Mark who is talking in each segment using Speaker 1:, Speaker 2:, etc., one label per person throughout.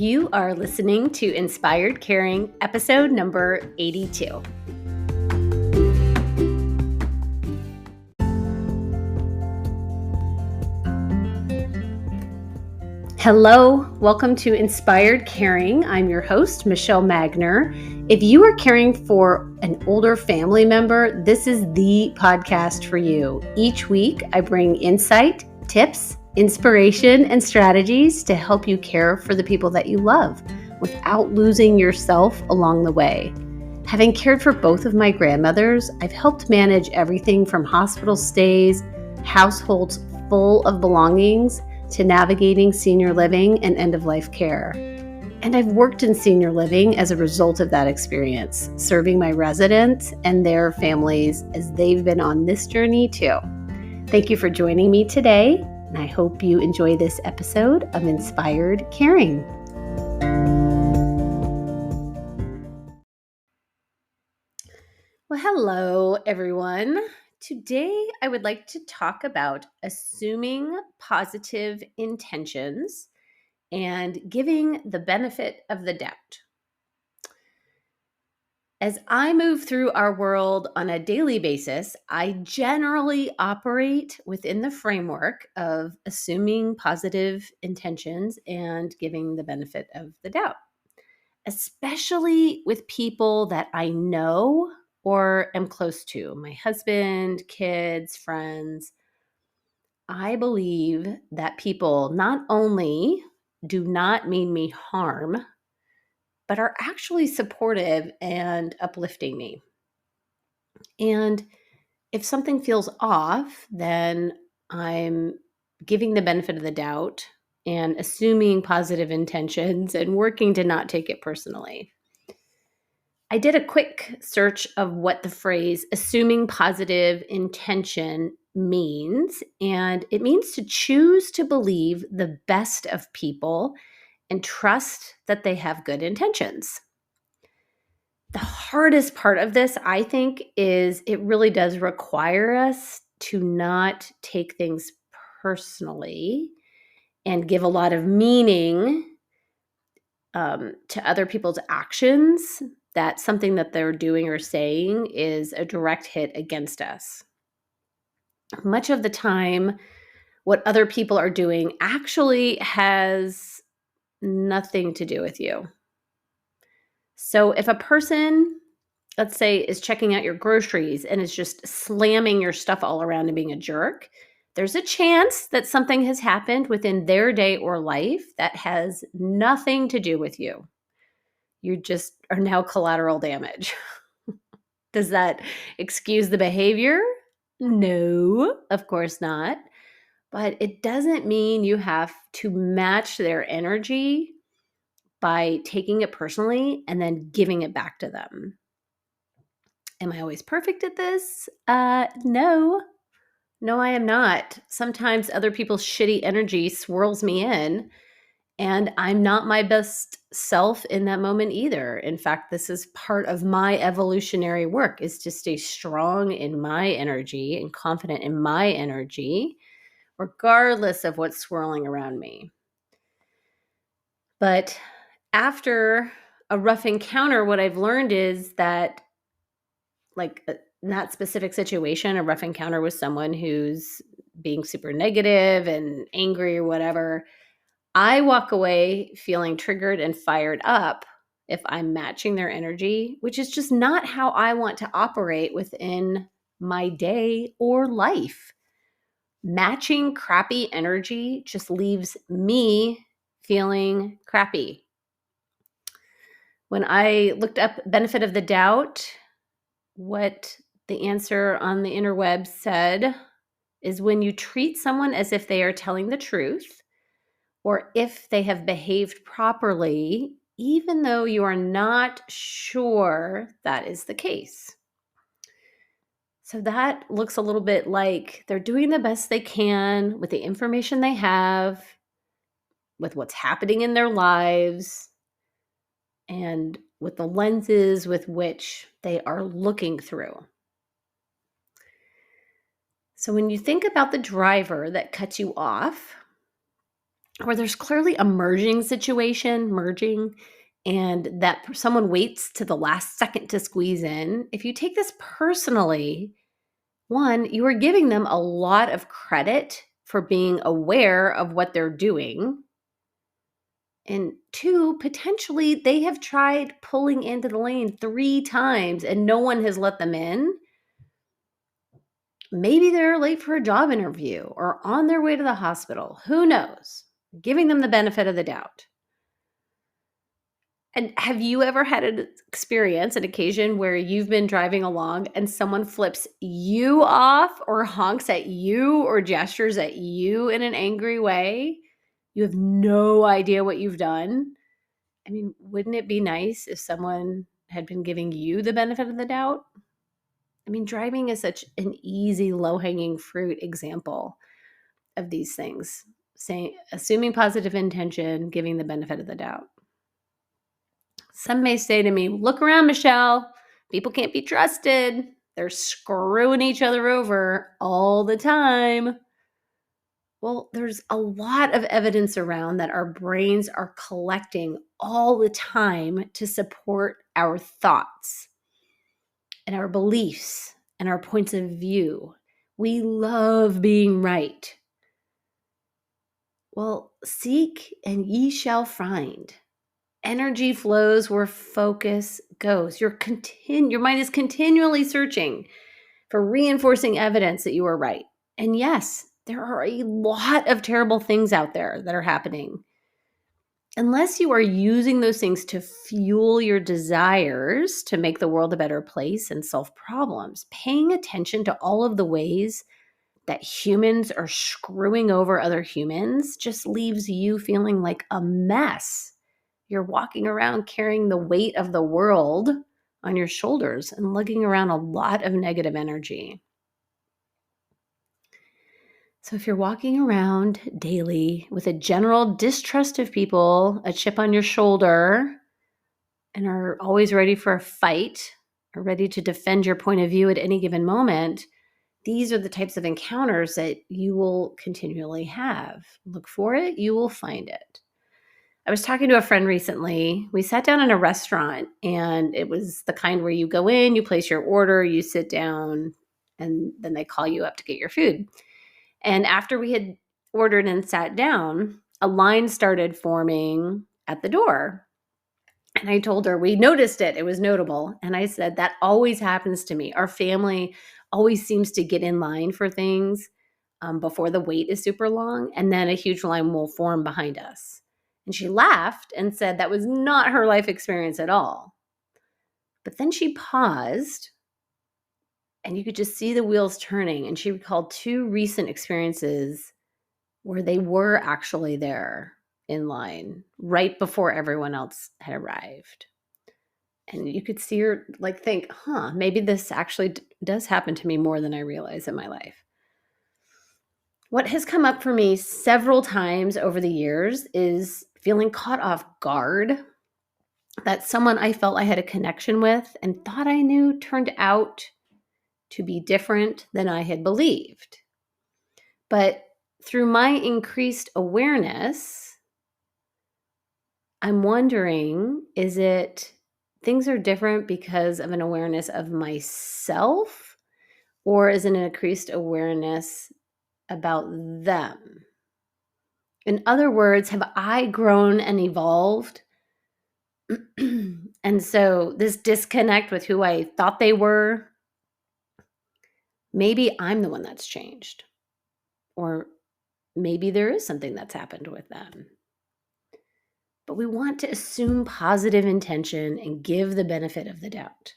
Speaker 1: You are listening to Inspired Caring, episode number 82. Hello, welcome to Inspired Caring. I'm your host, Michelle Magner. If you are caring for an older family member, this is the podcast for you. Each week, I bring insight, tips, inspiration, and strategies to help you care for the people that you love without losing yourself along the way. Having cared for both of my grandmothers, I've helped manage everything from hospital stays, households full of belongings, to navigating senior living and end-of-life care. And I've worked in senior living as a result of that experience, serving my residents and their families as they've been on this journey too. Thank you for joining me today, and I hope you enjoy this episode of Inspired Caring. Well, hello, everyone. Today, I would like to talk about assuming positive intentions and giving the benefit of the doubt. As I move through our world on a daily basis, I generally operate within the framework of assuming positive intentions and giving the benefit of the doubt, especially with people that I know or am close to, my husband, kids, friends. I believe that people not only do not mean me harm, but are actually supportive and uplifting me. And if something feels off, then I'm giving the benefit of the doubt and assuming positive intentions and working to not take it personally. I did a quick search of what the phrase assuming positive intention means, and it means to choose to believe the best of people and trust that they have good intentions. The hardest part of this, I think, is it really does require us to not take things personally and give a lot of meaning to other people's actions, that something that they're doing or saying is a direct hit against us. Much of the time, what other people are doing actually has nothing to do with you. So if a person, let's say, is checking out your groceries and is just slamming your stuff all around and being a jerk, there's a chance that something has happened within their day or life that has nothing to do with you. You just are now collateral damage. Does that excuse the behavior? No, of course not. But it doesn't mean you have to match their energy by taking it personally and then giving it back to them. Am I always perfect at this? No. No, I am not. Sometimes other people's shitty energy swirls me in, and I'm not my best self in that moment either. In fact, this is part of my evolutionary work, is to stay strong in my energy and confident in my energy, regardless of what's swirling around me. But after a rough encounter, what I've learned is that, like, in that specific situation, a rough encounter with someone who's being super negative and angry or whatever, I walk away feeling triggered and fired up if I'm matching their energy, which is just not how I want to operate within my day or life. Matching crappy energy just leaves me feeling crappy. When I looked up benefit of the doubt, what the answer on the interwebs said is when you treat someone as if they are telling the truth, or if they have behaved properly, even though you are not sure that is the case. So that looks a little bit like they're doing the best they can with the information they have, with what's happening in their lives, and with the lenses with which they are looking through. So when you think about the driver that cuts you off, where there's clearly a merging, and that someone waits to the last second to squeeze in. If you take this personally, one, you are giving them a lot of credit for being aware of what they're doing. And two, potentially they have tried pulling into the lane 3 times and no one has let them in. Maybe they're late for a job interview or on their way to the hospital. Who knows? Giving them the benefit of the doubt. And have you ever had an experience, an occasion where you've been driving along and someone flips you off or honks at you or gestures at you in an angry way? You have no idea what you've done. I mean, wouldn't it be nice if someone had been giving you the benefit of the doubt? I mean, driving is such an easy, low-hanging fruit example of these things. Assuming positive intention, giving the benefit of the doubt. Some may say to me, look around, Michelle. People can't be trusted. They're screwing each other over all the time. Well, there's a lot of evidence around that our brains are collecting all the time to support our thoughts and our beliefs and our points of view. We love being right. Well, seek and ye shall find. Energy flows where focus goes. Your mind is continually searching for reinforcing evidence that you are right. And yes, there are a lot of terrible things out there that are happening. Unless you are using those things to fuel your desires to make the world a better place and solve problems, paying attention to all of the ways that humans are screwing over other humans just leaves you feeling like a mess. You're walking around carrying the weight of the world on your shoulders and lugging around a lot of negative energy. So if you're walking around daily with a general distrust of people, a chip on your shoulder, and are always ready for a fight or ready to defend your point of view at any given moment, these are the types of encounters that you will continually have. Look for it, you will find it. I was talking to a friend recently. We sat down in a restaurant, and it was the kind where you go in, you place your order, you sit down, and then they call you up to get your food. And after we had ordered and sat down, a line started forming at the door. And I told her, we noticed it. It was notable. And I said, that always happens to me. Our family always seems to get in line for things before the wait is super long. And then a huge line will form behind us. And she laughed and said that was not her life experience at all. But then she paused and you could just see the wheels turning. And she recalled 2 recent experiences where they were actually there in line right before everyone else had arrived. And you could see her think, maybe this actually does happen to me more than I realize in my life. What has come up for me several times over the years is feeling caught off guard that someone I felt I had a connection with and thought I knew turned out to be different than I had believed. But through my increased awareness, I'm wondering, is it things are different because of an awareness of myself, or is it an increased awareness about them? In other words, have I grown and evolved? And so this disconnect with who I thought they were, maybe I'm the one that's changed. Or maybe there is something that's happened with them. But we want to assume positive intention and give the benefit of the doubt.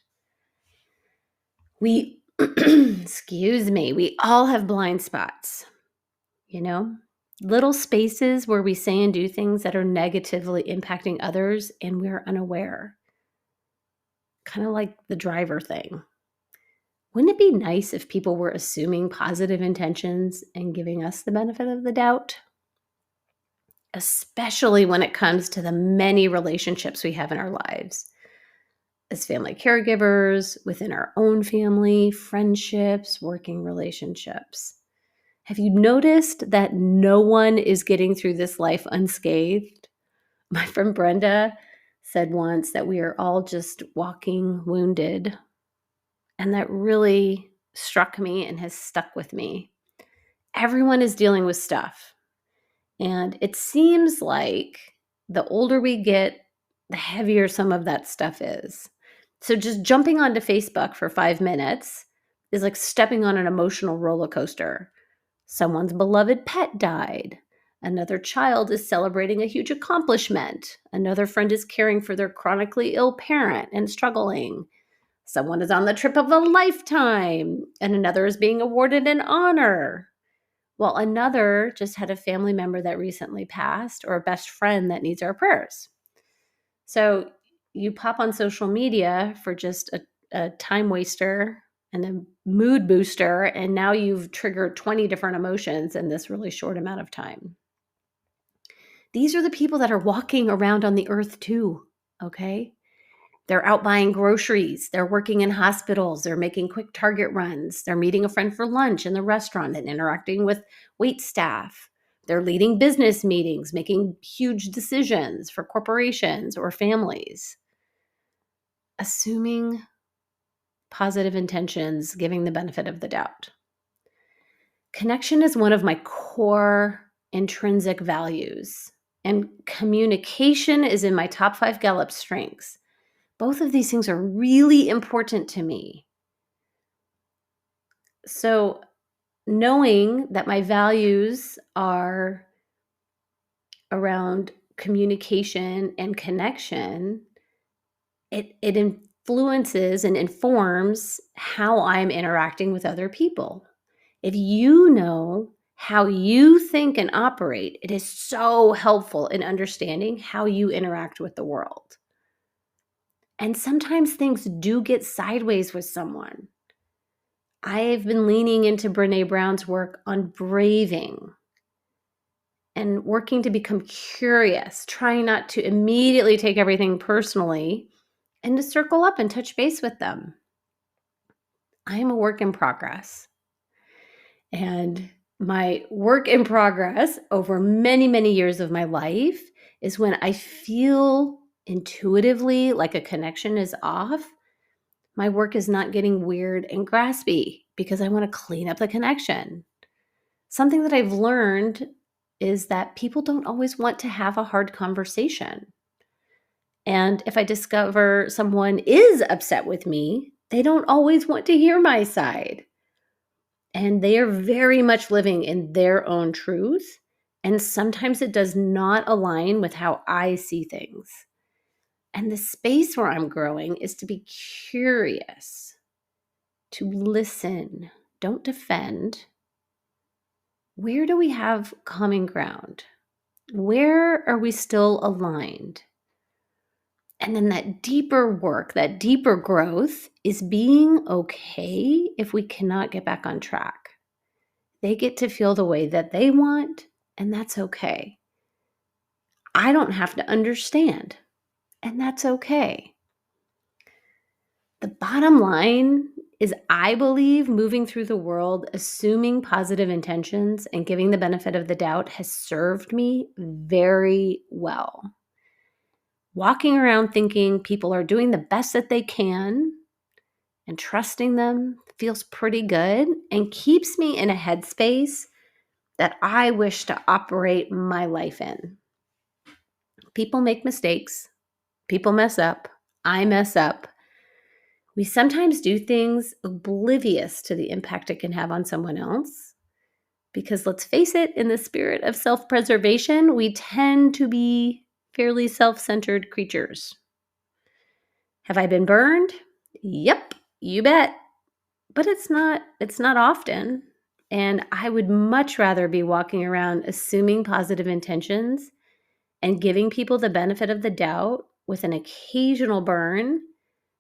Speaker 1: We, we all have blind spots, little spaces where we say and do things that are negatively impacting others and we're unaware. Kind of like the driver thing. Wouldn't it be nice if people were assuming positive intentions and giving us the benefit of the doubt? Especially when it comes to the many relationships we have in our lives. As family caregivers, within our own family, friendships, working relationships. Have you noticed that no one is getting through this life unscathed? My friend Brenda said once that we are all just walking wounded. And that really struck me and has stuck with me. Everyone is dealing with stuff. And it seems like the older we get, the heavier some of that stuff is. So just jumping onto Facebook for 5 minutes is like stepping on an emotional roller coaster. Someone's beloved pet died. Another child is celebrating a huge accomplishment. Another friend is caring for their chronically ill parent and struggling. Someone is on the trip of a lifetime, and another is being awarded an honor, while another just had a family member that recently passed or a best friend that needs our prayers. So you pop on social media for just a time waster and a mood booster, and now you've triggered 20 different emotions in this really short amount of time. These are the people that are walking around on the earth too, okay? They're out buying groceries. They're working in hospitals. They're making quick Target runs. They're meeting a friend for lunch in the restaurant and interacting with wait staff. They're leading business meetings, making huge decisions for corporations or families. Assuming positive intentions, giving the benefit of the doubt. Connection is one of my core intrinsic values, and communication is in my top 5 Gallup strengths. Both of these things are really important to me. So, knowing that my values are around communication and connection, it influences and informs how I'm interacting with other people. If you know how you think and operate, it is so helpful in understanding how you interact with the world. And sometimes things do get sideways with someone. I've been leaning into Brené Brown's work on braving and working to become curious, trying not to immediately take everything personally and to circle up and touch base with them. I am a work in progress. And my work in progress over many, many years of my life is when I feel intuitively like a connection is off. My work is not getting weird and graspy because I want to clean up the connection. Something that I've learned is that people don't always want to have a hard conversation. And if I discover someone is upset with me, they don't always want to hear my side. And they are very much living in their own truth. And sometimes it does not align with how I see things. And the space where I'm growing is to be curious, to listen, don't defend. Where do we have common ground? Where are we still aligned? And then that deeper work, that deeper growth is being okay if we cannot get back on track. They get to feel the way that they want, and that's okay. I don't have to understand, and that's okay. The bottom line is I believe moving through the world, assuming positive intentions and giving the benefit of the doubt has served me very well. Walking around thinking people are doing the best that they can and trusting them feels pretty good and keeps me in a headspace that I wish to operate my life in. People make mistakes. People mess up. I mess up. We sometimes do things oblivious to the impact it can have on someone else. Because let's face it, in the spirit of self-preservation, we tend to be fairly self-centered creatures. Have I been burned? Yep, you bet. But it's not often. And I would much rather be walking around assuming positive intentions and giving people the benefit of the doubt with an occasional burn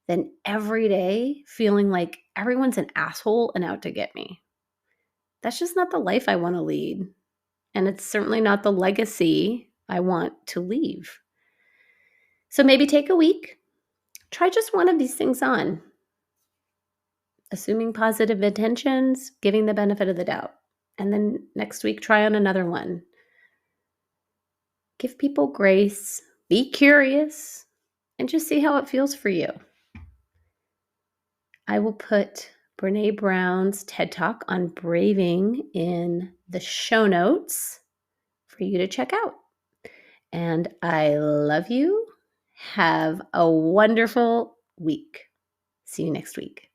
Speaker 1: than every day feeling like everyone's an asshole and out to get me. That's just not the life I want to lead. And it's certainly not the legacy I want to leave. So maybe take a week, try just one of these things on. Assuming positive intentions, giving the benefit of the doubt. and then next week try on another one. Give people grace, be curious, and just see how it feels for you. I will put Brene Brown's TED Talk on braving in the show notes for you to check out. And I love you. Have a wonderful week. See you next week.